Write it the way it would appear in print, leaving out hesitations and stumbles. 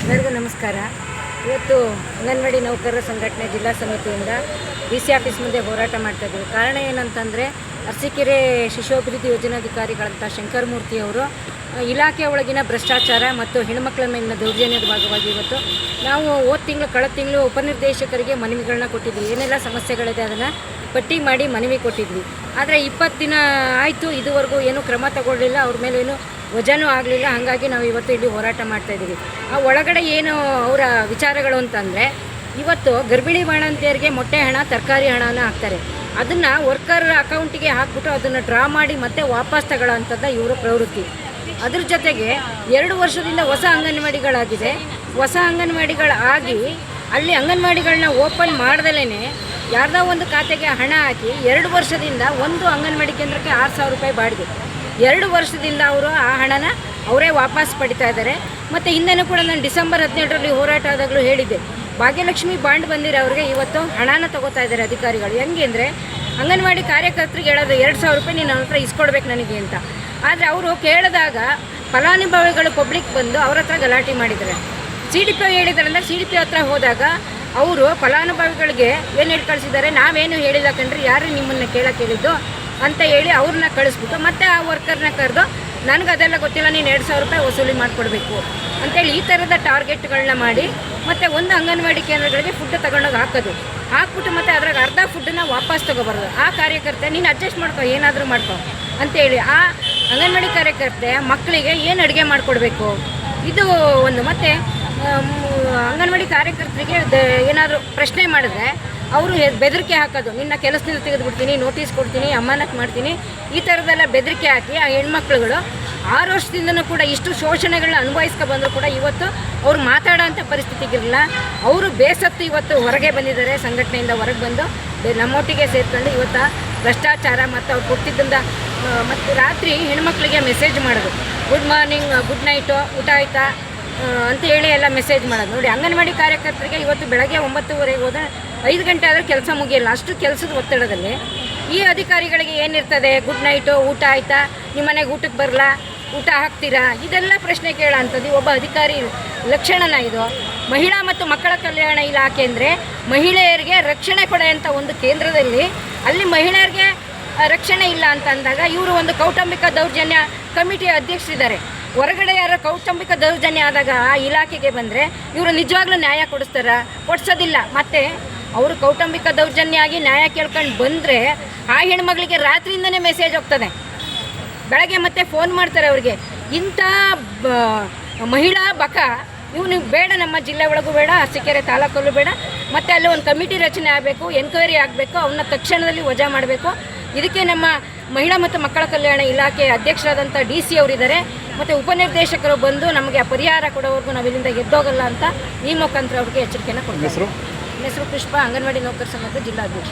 ಎಲ್ಲರಿಗೂ ನಮಸ್ಕಾರ. ಇವತ್ತು ಅಂಗನವಾಡಿ ನೌಕರರ ಸಂಘಟನೆ ಜಿಲ್ಲಾ ಸಮಿತಿಯಿಂದ ಡಿ.ಸಿ ಆಫೀಸ್ ಮುಂದೆ ಹೋರಾಟ ಮಾಡ್ತಾಯಿದ್ದೀವಿ. ಕಾರಣ ಏನಂತಂದರೆ, ಅರಸೀಕೆರೆ ಶಿಶು ಅಭಿವೃದ್ಧಿ ಯೋಜನಾಧಿಕಾರಿಗಳಂತ ಶಂಕರಮೂರ್ತಿಯವರು ಇಲಾಖೆ ಒಳಗಿನ ಭ್ರಷ್ಟಾಚಾರ ಮತ್ತು ಹೆಣ್ಣುಮಕ್ಕಳ ಮೇಲಿನ ದೌರ್ಜನ್ಯದ ಭಾಗವಾಗಿ ಇವತ್ತು ನಾವು ಕಳೆದ ತಿಂಗಳು ಉಪನಿರ್ದೇಶಕರಿಗೆ ಮನವಿಗಳನ್ನ ಕೊಟ್ಟಿದ್ವಿ. ಏನೆಲ್ಲ ಸಮಸ್ಯೆಗಳಿದೆ ಅದನ್ನು ಪಟ್ಟಿ ಮಾಡಿ ಮನವಿ ಕೊಟ್ಟಿದ್ವಿ. ಆದರೆ 20 ದಿನ ಆಯಿತು, ಇದುವರೆಗೂ ಏನೂ ಕ್ರಮ ತಗೊಳ್ಳಿಲ್ಲ, ಅವ್ರ ಮೇಲೆ ಏನು ವಜನೂ ಆಗಲಿಲ್ಲ. ಹಾಗಾಗಿ ನಾವು ಇವತ್ತು ಇಲ್ಲಿ ಹೋರಾಟ ಮಾಡ್ತಾಯಿದ್ದೀವಿ. ಆ ಒಳಗಡೆ ಏನು ಅವರ ವಿಚಾರಗಳು ಅಂತಂದರೆ, ಇವತ್ತು ಗರ್ಭಿಣಿ ಬಾಣಂತಿಯರಿಗೆ ಮೊಟ್ಟೆ ಹಣ, ತರಕಾರಿ ಹಣನ ಹಾಕ್ತಾರೆ. ಅದನ್ನು ವರ್ಕರ್ ಅಕೌಂಟಿಗೆ ಹಾಕ್ಬಿಟ್ಟು ಅದನ್ನು ಡ್ರಾ ಮಾಡಿ ಮತ್ತೆ ವಾಪಸ್ ತಗೊಳ್ಳೋ ಅಂಥದ್ದು ಇವರ ಪ್ರವೃತ್ತಿ. ಅದ್ರ ಜೊತೆಗೆ 2 ವರ್ಷದಿಂದ ಹೊಸ ಅಂಗನವಾಡಿಗಳಾಗಿದೆ. ಹೊಸ ಅಂಗನವಾಡಿಗಳಾಗಿ ಅಲ್ಲಿ ಅಂಗನವಾಡಿಗಳನ್ನ ಓಪನ್ ಮಾಡ್ದಲೇ ಯಾರ್ದೋ ಒಂದು ಖಾತೆಗೆ ಹಣ ಹಾಕಿ 2 ವರ್ಷದಿಂದ ಒಂದು ಅಂಗನವಾಡಿ ಕೇಂದ್ರಕ್ಕೆ 6,000 ರೂಪಾಯಿ ಬಾಡಿಗೆ. 2 ವರ್ಷದಿಂದ ಅವರು ಆ ಹಣನ ಅವರೇ ವಾಪಸ್ ಪಡಿತಾ ಇದ್ದಾರೆ. ಮತ್ತು ಹಿಂದೆನೂ ಕೂಡ ನಾನು ಡಿಸೆಂಬರ್ 17ರಲ್ಲಿ ಹೋರಾಟ ಆದಾಗಲೂ ಹೇಳಿದ್ದೆ, ಭಾಗ್ಯಲಕ್ಷ್ಮಿ ಬಾಂಡ್ ಬಂದಿರೋ ಅವ್ರಿಗೆ ಇವತ್ತು ಹಣನ ತೊಗೋತಾ ಇದ್ದಾರೆ ಅಧಿಕಾರಿಗಳು. ಹೆಂಗೆ ಅಂದರೆ, ಅಂಗನವಾಡಿ ಕಾರ್ಯಕರ್ತರಿಗೆ ಹೇಳೋದು 2,000 ರೂಪಾಯಿ ನೀನು ಅವ್ರ ಹತ್ರ ಇಸ್ಕೊಡ್ಬೇಕು ನನಗೆ ಅಂತ. ಆದರೆ ಅವರು ಕೇಳಿದಾಗ ಫಲಾನುಭವಿಗಳು ಪಬ್ಲಿಕ್ ಬಂದು ಅವ್ರ ಹತ್ರ ಗಲಾಟೆ ಮಾಡಿದ್ದಾರೆ. CDP ಹೇಳಿದಾರಂದ್ರೆ CDP ಹತ್ರ ಹೋದಾಗ ಅವರು ಫಲಾನುಭವಿಗಳಿಗೆ ಏನು ಹೇಳಿ ಕಳಿಸಿದ್ದಾರೆ, ನಾವೇನು ಹೇಳಿಲ್ಲ ಕಣ್ರಿ, ಯಾರು ನಿಮ್ಮನ್ನು ಕೇಳಕ್ಕೆ ಹೇಳಿದ್ದು ಅಂತ ಹೇಳಿ ಅವ್ರನ್ನ ಕಳಿಸ್ಬಿಟ್ಟು ಮತ್ತೆ ಆ ವರ್ಕರ್ನ ಕರೆದು ನನಗೆ ಅದೆಲ್ಲ ಗೊತ್ತಿಲ್ಲ, ನೀನು 2,000 ರೂಪಾಯಿ ವಸೂಲಿ ಮಾಡಿಕೊಡ್ಬೇಕು ಅಂತೇಳಿ ಈ ಥರದ ಟಾರ್ಗೆಟ್ಗಳನ್ನ ಮಾಡಿ ಮತ್ತು ಒಂದು ಅಂಗನವಾಡಿ ಕೇಂದ್ರಗಳಿಗೆ ಫುಡ್ ತಗೊಂಡೋಗಿ ಹಾಕ್ಬಿಟ್ಟು ಮತ್ತು ಅದ್ರಾಗ ಅರ್ಧ ಫುಡ್ಡನ್ನ ವಾಪಸ್ ತೊಗೊಬಾರ್ದು. ಆ ಕಾರ್ಯಕರ್ತೆ ನೀನು ಅಡ್ಜಸ್ಟ್ ಮಾಡ್ಕೊ, ಏನಾದರೂ ಮಾಡ್ಕೊ ಅಂತೇಳಿ ಆ ಅಂಗನವಾಡಿ ಕಾರ್ಯಕರ್ತೆ ಮಕ್ಕಳಿಗೆ ಏನು ಅಡುಗೆ ಮಾಡಿಕೊಡ್ಬೇಕು ಇದು ಒಂದು. ಮತ್ತು ಅಂಗನವಾಡಿ ಕಾರ್ಯಕರ್ತರಿಗೆ ಏನಾದರೂ ಪ್ರಶ್ನೆ ಮಾಡಿದ್ರೆ ಅವರು ಬೆದರಿಕೆ ಹಾಕೋದು, ನಿನ್ನ ಕೆಲಸದಿಂದ ತೆಗೆದುಬಿಡ್ತೀನಿ, ನೋಟಿಸ್ ಕೊಡ್ತೀನಿ, ಅಮಾನತ್ ಮಾಡ್ತೀನಿ, ಈ ಥರದ್ದೆಲ್ಲ ಬೆದರಿಕೆ ಹಾಕಿ ಆ ಹೆಣ್ಮಕ್ಳುಗಳು 6 ವರ್ಷದಿಂದನೂ ಕೂಡ ಇಷ್ಟು ಶೋಷಣೆಗಳನ್ನ ಅನುಭವಿಸ್ಕೊ ಬಂದರೂ ಕೂಡ ಇವತ್ತು ಅವ್ರು ಮಾತಾಡೋಂಥ ಪರಿಸ್ಥಿತಿಗಿರಲಿಲ್ಲ. ಅವರು ಬೇಸತ್ತು ಇವತ್ತು ಹೊರಗೆ ಬಂದಿದ್ದಾರೆ, ಸಂಘಟನೆಯಿಂದ ಹೊರಗೆ ಬಂದು ನಮ್ಮೊಟ್ಟಿಗೆ ಸೇರ್ಕೊಂಡು ಇವತ್ತು ಭ್ರಷ್ಟಾಚಾರ ಮತ್ತು ಅವ್ರು ಕೊಟ್ಟಿದ್ದರಿಂದ ಮತ್ತು ರಾತ್ರಿ ಹೆಣ್ಮಕ್ಳಿಗೆ ಮೆಸೇಜ್ ಮಾಡೋದು, ಗುಡ್ ಮಾರ್ನಿಂಗ್, ಗುಡ್ ನೈಟು, ಊಟ ಆಯಿತಾ ಅಂತ ಹೇಳಿ ಎಲ್ಲ ಮೆಸೇಜ್ ಮಾಡೋದು. ನೋಡಿ, ಅಂಗನವಾಡಿ ಕಾರ್ಯಕರ್ತರಿಗೆ ಇವತ್ತು ಬೆಳಗ್ಗೆ 9:30 ಹೋದರೆ 5 ಗಂಟೆ ಆದರೂ ಕೆಲಸ ಮುಗಿಯಲ್ಲ, ಅಷ್ಟು ಕೆಲಸದ ಒತ್ತಡದಲ್ಲಿ ಈ ಅಧಿಕಾರಿಗಳಿಗೆ ಏನಿರ್ತದೆ, ಗುಡ್ ನೈಟು, ಊಟ ಆಯಿತಾ, ನಿಮ್ಮ ಮನೆಗೆ ಊಟಕ್ಕೆ ಬರಲ್ಲ, ಊಟ ಹಾಕ್ತೀರಾ, ಇದೆಲ್ಲ ಪ್ರಶ್ನೆ ಕೇಳೋ ಅಂಥದ್ದು ಒಬ್ಬ ಅಧಿಕಾರಿ ಲಕ್ಷಣನ ಇದು? ಮಹಿಳಾ ಮತ್ತು ಮಕ್ಕಳ ಕಲ್ಯಾಣ ಇಲಾಖೆ ಅಂದರೆ ಮಹಿಳೆಯರಿಗೆ ರಕ್ಷಣೆ ಕೊಡುವಂಥ ಒಂದು ಕೇಂದ್ರದಲ್ಲಿ ಅಲ್ಲಿ ಮಹಿಳೆಯರಿಗೆ ರಕ್ಷಣೆ ಇಲ್ಲ ಅಂತ ಅಂದಾಗ ಇವರು ಒಂದು ಕೌಟುಂಬಿಕ ದೌರ್ಜನ್ಯ ಕಮಿಟಿ ಅಧ್ಯಕ್ಷರಿದ್ದಾರೆ. ಹೊರಗಡೆ ಯಾರೋ ಕೌಟುಂಬಿಕ ದೌರ್ಜನ್ಯ ಆದಾಗ ಆ ಇಲಾಖೆಗೆ ಬಂದರೆ ಇವರು ನಿಜವಾಗ್ಲೂ ನ್ಯಾಯ ಕೊಡಿಸೋದಿಲ್ಲ. ಮತ್ತು ಅವರು ಕೌಟುಂಬಿಕ ದೌರ್ಜನ್ಯ ಆಗಿ ನ್ಯಾಯ ಕೇಳ್ಕೊಂಡು ಬಂದರೆ ಆ ಹೆಣ್ಮಗಳಿಗೆ ರಾತ್ರಿಯಿಂದನೇ ಮೆಸೇಜ್ ಹೋಗ್ತದೆ, ಬೆಳಗ್ಗೆ ಮತ್ತೆ ಫೋನ್ ಮಾಡ್ತಾರೆ ಅವ್ರಿಗೆ. ಇಂಥ ಮಹಿಳಾ ಬಕ ಇವನು ಬೇಡ, ನಮ್ಮ ಜಿಲ್ಲೆ ಒಳಗೂ ಬೇಡ, ಅರಸೀಕೆರೆ ತಾಲೂಕಲ್ಲೂ ಬೇಡ. ಮತ್ತು ಅಲ್ಲಿ ಒಂದು ಕಮಿಟಿ ರಚನೆ ಆಗಬೇಕು, ಎನ್ಕ್ವೈರಿ ಆಗಬೇಕು, ಅವನ್ನ ತಕ್ಷಣದಲ್ಲಿ ವಜಾ ಮಾಡಬೇಕು. ಇದಕ್ಕೆ ನಮ್ಮ ಮಹಿಳಾ ಮತ್ತು ಮಕ್ಕಳ ಕಲ್ಯಾಣ ಇಲಾಖೆ ಅಧ್ಯಕ್ಷರಾದಂಥ DC ಅವರಿದ್ದಾರೆ. ಮತ್ತು ಉಪನಿರ್ದೇಶಕರು ಬಂದು ನಮಗೆ ಪರಿಹಾರ ಕೊಡೋವರೆಗೂ ನಾವು ಇಲ್ಲಿಂದ ಎದ್ದೋಗಲ್ಲ ಅಂತ ಈ ಮುಖಾಂತರ ಅವ್ರಿಗೆ ಎಚ್ಚರಿಕೆಯನ್ನು ಕೊಡ್ತೀವಿ. ಹೆಸರು ಪುಷ್ಪ, ಅಂಗನವಾಡಿ ನೌಕರ ಸಂಘದ ಜಿಲ್ಲಾಧ್ಯಕ್ಷ.